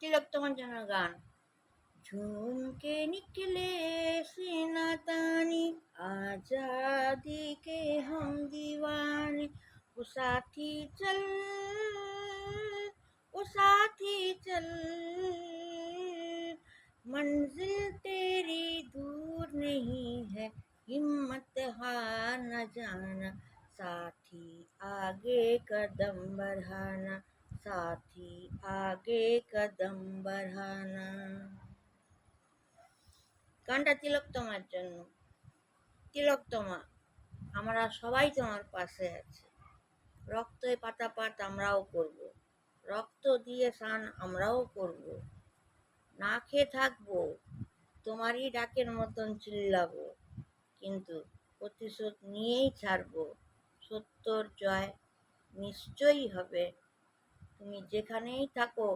তিলক তোমার জন্য গান। झूम के निकले सीना तानी, आजादी के हम दीवाने। वो साथी चल, वो साथी चल, मंजिल तेरी दूर नहीं है, हिम्मत हार न जाना। साथी आगे कदम बढ़ाना, साथी आगे कदम बढ़ाना। গানটা তিলক তোমার জন্য। তিলক তোমা, আমরা সবাই তোমার পাশে আছি। রক্তে পাতাপাত আমরাও করব, রক্ত দিয়ে স্নান আমরাও করব। না খেয়ে থাকবো, তোমারই ডাকের মতন চিল্লাবো, কিন্তু প্রতিশোধ নিয়েই ছাড়বো। সত্যর জয় নিশ্চয়ই হবে। তুমি যেখানেই থাকো